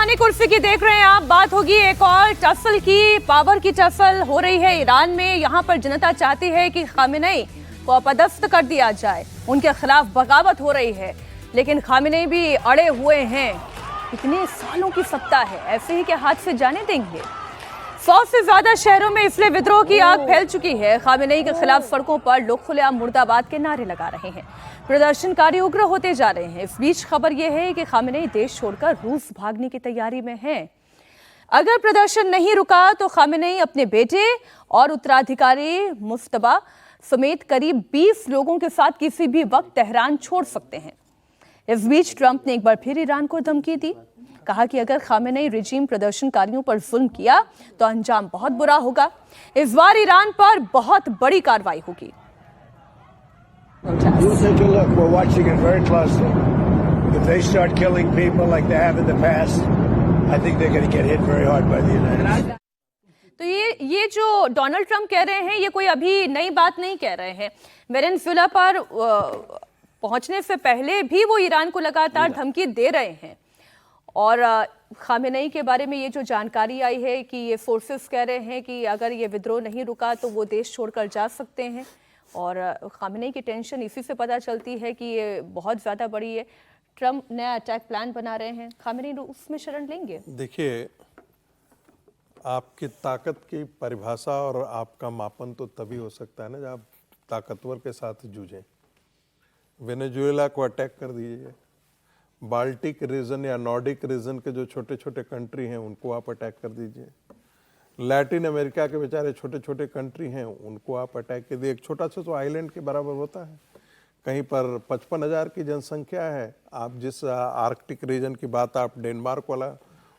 सुनहरी कुर्सी की देख रहे हैं आप। बात होगी एक और टसल की, पावर की टसल हो रही है ईरान में। यहाँ पर जनता चाहती है कि खामेनेई को अपदस्थ कर दिया जाए, उनके खिलाफ बगावत हो रही है, लेकिन खामेनेई भी अड़े हुए हैं। इतने सालों की सत्ता है, ऐसे ही के हाथ से जाने देंगे। 100 से ज्यादा शहरों में इसलिए विद्रोह की आग फैल चुकी है। खामेनेई के खिलाफ सड़कों पर लोग खुलेआम मुर्दाबाद के नारे लगा रहे हैं। प्रदर्शनकारी उग्र होते जा रहे हैं। इस बीच खबर यह है कि खामेनेई देश छोड़कर रूस भागने की तैयारी में हैं। अगर प्रदर्शन नहीं रुका तो खामेनेई अपने बेटे और उत्तराधिकारी मुस्तफा समेत करीब 20 लोगों के साथ किसी भी वक्त तेहरान छोड़ सकते हैं। इस बीच ट्रंप ने एक बार फिर ईरान को धमकी दी। कहा कि अगर खामेनेई रिजीम प्रदर्शनकारियों पर जुल्म किया तो अंजाम बहुत बुरा होगा। इस बार ईरान पर बहुत बड़ी कार्रवाई होगी। We'll take a look. We're watching it very closely. If they start killing people like they have in the past, I think they're going to get hit very hard by the United States. तो ये जो Donald Trump कह रहे हैं, ये कोई अभी नई बात नहीं कह रहे हैं। वेनेजुएला पर पहुंचने से पहले भी वो ईरान को लगातार धमकी दे रहे हैं। और खामेनेई के बारे में ये जो जानकारी आई है कि ये फोर्सेस कह रहे हैं कि अगर ये विद्रोह नहीं रुका तो वो देश छोड़कर जा सकते हैं। और खामेनेई की टेंशन इसी से पता चलती है कि ये बहुत ज़्यादा बड़ी है। ट्रंप नया अटैक प्लान बना रहे हैं। खामेनेई उसमें शरण लेंगे। देखिए, आपकी ताकत की परिभाषा और आपका मापन तो तभी हो सकता है ना जब आप ताकतवर के साथ जूझें। वेनेजुएला को अटैक कर दीजिए, बाल्टिक रीजन या नॉर्डिक रीजन के जो छोटे छोटे कंट्री हैं उनको आप अटैक कर दीजिए। लैटिन अमेरिका के बेचारे छोटे छोटे कंट्री हैं उनको आप अटैक कर दिए। एक छोटा सा तो आइलैंड के बराबर होता है। कहीं पर 55,000 की जनसंख्या है। आप जिस आर्कटिक रीजन की बात, आप डेनमार्क वाला,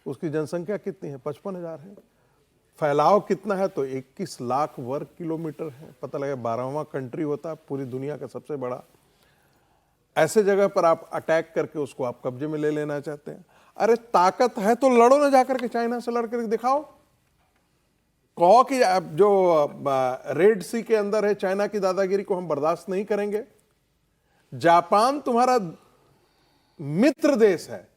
उसकी जनसंख्या कितनी है? 55,000 है। फैलाव कितना है? तो 21 लाख वर्ग किलोमीटर है। पता लगा 12वां कंट्री होता है पूरी दुनिया का सबसे बड़ा। ऐसे जगह पर आप अटैक करके उसको आप कब्जे में ले लेना चाहते हैं। अरे ताकत है तो लड़ो ना, जाकर के चाइना से लड़ करके दिखाओ। कहो कि अब जो रेड सी के अंदर है चाइना की दादागिरी को हम बर्दाश्त नहीं करेंगे। जापान तुम्हारा मित्र देश है,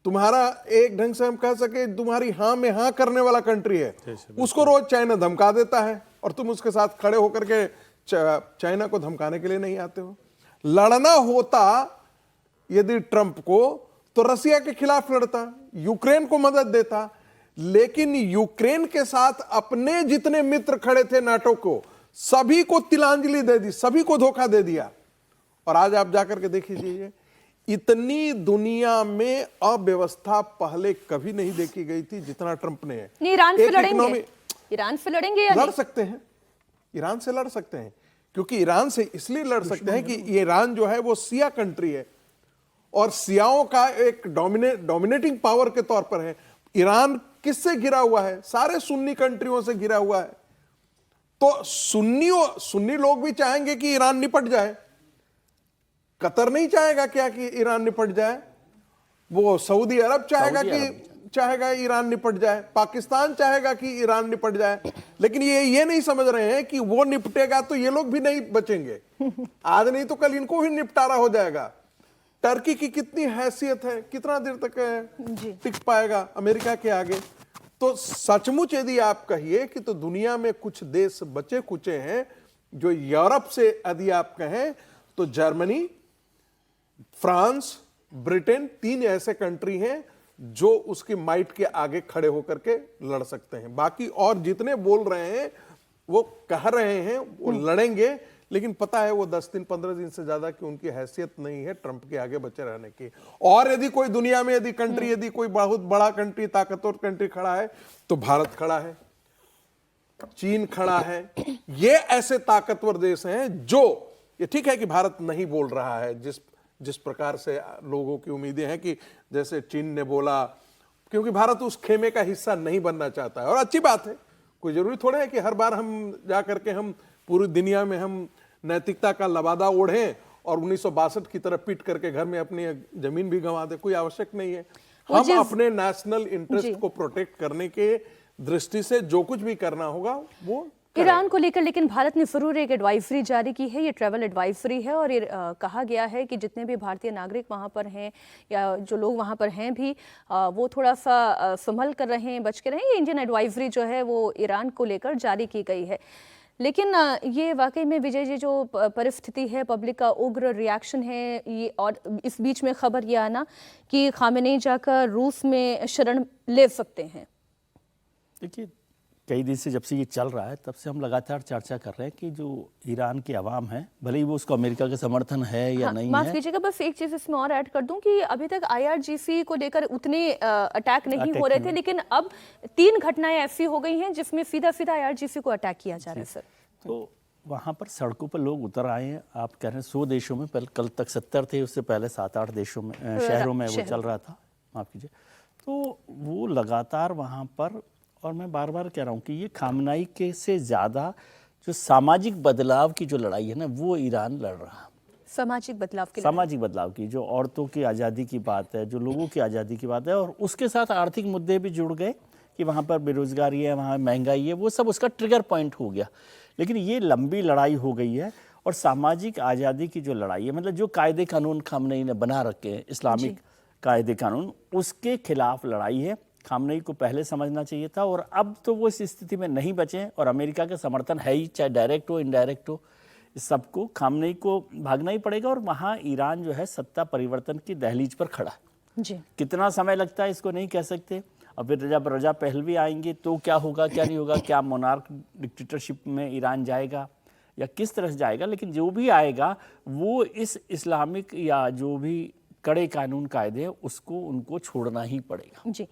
तुम्हारा एक ढंग से हम कह सके तुम्हारी हां में हां करने वाला कंट्री है। उसको रोज चाइना धमका देता है और तुम उसके साथ खड़े होकर के चाइना को धमकाने के लिए नहीं आते हो। लड़ना होता यदि ट्रंप को तो रसिया के खिलाफ लड़ता, यूक्रेन को मदद देता। लेकिन यूक्रेन के साथ अपने जितने मित्र खड़े थे नाटो को, सभी को तिलांजलि दे दी, सभी को धोखा दे दिया। और आज आप जाकर के देख लीजिए, इतनी दुनिया में अव्यवस्था पहले कभी नहीं देखी गई थी जितना ट्रंप ने है। ईरान से लड़ेंगे? ईरान से लड़ेंगे या लड़ सकते हैं, ईरान से लड़ सकते हैं। क्योंकि ईरान से इसलिए लड़ सकते हैं कि ईरान जो है वो शिया कंट्री है और शियाओं का एक डोमिनेटिंग पावर के तौर पर है। ईरान किससे घिरा हुआ है? सारे सुन्नी कंट्रियों से घिरा हुआ है। तो सुन्नी लोग भी चाहेंगे कि ईरान निपट जाए। कतर नहीं चाहेगा क्या कि ईरान निपट जाए? वो सऊदी अरब चाहेगा ईरान निपट जाए। पाकिस्तान चाहेगा कि ईरान निपट जाए। लेकिन ये नहीं समझ रहे हैं कि वो निपटेगा तो ये लोग भी नहीं बचेंगे। आज नहीं तो कल इनको भी निपटारा हो जाएगा। टर्की की कितनी हैसियत है, कितना देर तक टिक पाएगा अमेरिका के आगे? तो सचमुच यदि आप कहिए कि तो दुनिया में कुछ देश बचे कुचे हैं जो यूरोप से यदि आप कहें तो जर्मनी, फ्रांस, ब्रिटेन, 3 ऐसे कंट्री हैं जो उसकी माइट के आगे खड़े होकर के लड़ सकते हैं। बाकी और जितने बोल रहे हैं वो कह रहे हैं वो लड़ेंगे, लेकिन पता है वो 10 दिन 15 दिन से ज्यादा की उनकी हैसियत नहीं है ट्रंप के आगे बचे रहने की। और यदि कोई दुनिया में यदि कोई बहुत बड़ा कंट्री, ताकतवर कंट्री खड़ा है तो भारत खड़ा है, चीन खड़ा है। ये ऐसे ताकतवर देश हैं जो, ये ठीक है कि भारत नहीं बोल रहा है जिस प्रकार से लोगों की उम्मीदें हैं कि जैसे चीन ने बोला, क्योंकि भारत उस खेमे का हिस्सा नहीं बनना चाहता है। और अच्छी बात है, कोई जरूरी थोड़ा है कि हर बार हम जा करके हम पूरी दुनिया में हम नैतिकता का लबादा ओढ़ें और 1962 की तरह पीट करके घर में अपनी जमीन भी गंवा दे। कोई आवश्यक नहीं है। हम अपने नेशनल इंटरेस्ट को प्रोटेक्ट करने के दृष्टि से जो कुछ भी करना होगा वो ईरान को लेकर लेकिन भारत ने जरूर एक एडवाइजरी जारी की है। ये ट्रैवल एडवाइजरी है और ये कहा गया है कि जितने भी भारतीय नागरिक वहाँ पर हैं या जो लोग वहाँ पर हैं भी वो थोड़ा सा संभल कर रहें, बच के रहें। ये इंडियन एडवाइजरी जो है वो ईरान को लेकर जारी की गई है। लेकिन ये वाकई में विजय जी जो परिस्थिति है, पब्लिक का उग्र रिएक्शन है ये, और इस बीच में खबर ये आना कि खामेनेई जाकर रूस में शरण ले सकते हैं। देखिए, कई दिन से जब से ये चल रहा है तब से हम लगातार चर्चा कर रहे हैं कि जो ईरान की आवाम है, भले ही वो उसको अमेरिका का समर्थन है या नहीं माफ है। कीजिएगा, बस एक चीज इसमें और ऐड कर दूं कि अभी तक आईआरजीसी को लेकर उतने अटैक नहीं हो रहे थे, लेकिन अब 3 घटनाएं ऐसी हो गई हैं जिसमें सीधा सीधा आईआरजीसी को अटैक किया जा रहा है। सर, तो वहाँ पर सड़कों पर लोग उतर आए हैं। आप कह रहे हैं 100 देशों में, पहले कल तक 70 थे, उससे पहले 7-8 देशों में शहरों में वो चल रहा था, माफ कीजिए। तो वो लगातार वहाँ पर, और मैं बार बार कह रहा हूँ कि ये खामनाई के से ज़्यादा जो सामाजिक बदलाव की जो लड़ाई है ना, वो ईरान लड़ रहा है। सामाजिक बदलाव की सामाजिक बदलाव की, जो औरतों की आज़ादी की बात है, जो लोगों की आज़ादी की बात है, और उसके साथ आर्थिक मुद्दे भी जुड़ गए कि वहाँ पर बेरोजगारी है, वहाँ महंगाई है, वो सब उसका ट्रिगर पॉइंट हो गया। लेकिन ये लंबी लड़ाई हो गई है, और सामाजिक आज़ादी की जो लड़ाई है, मतलब जो कायदे कानून खामनेई ने बना रखे हैं, इस्लामिक कायदे कानून, उसके खिलाफ लड़ाई है। खामनेई को पहले समझना चाहिए था, और अब तो वो इस स्थिति में नहीं बचे, और अमेरिका का समर्थन है ही, चाहे डायरेक्ट हो इनडायरेक्ट हो, सबको खामनेई को भागना ही पड़ेगा। और वहाँ ईरान जो है सत्ता परिवर्तन की दहलीज पर खड़ा है। जी, कितना समय लगता है इसको नहीं कह सकते। और फिर जब रजा पहलवी आएंगे तो क्या होगा, क्या नहीं होगा, क्या मोनार्क डिक्टेटरशिप में ईरान जाएगा या किस तरह से जाएगा। लेकिन जो भी आएगा वो इस इस्लामिक या जो भी कड़े कानून कायदे उसको उनको छोड़ना ही पड़ेगा। जी।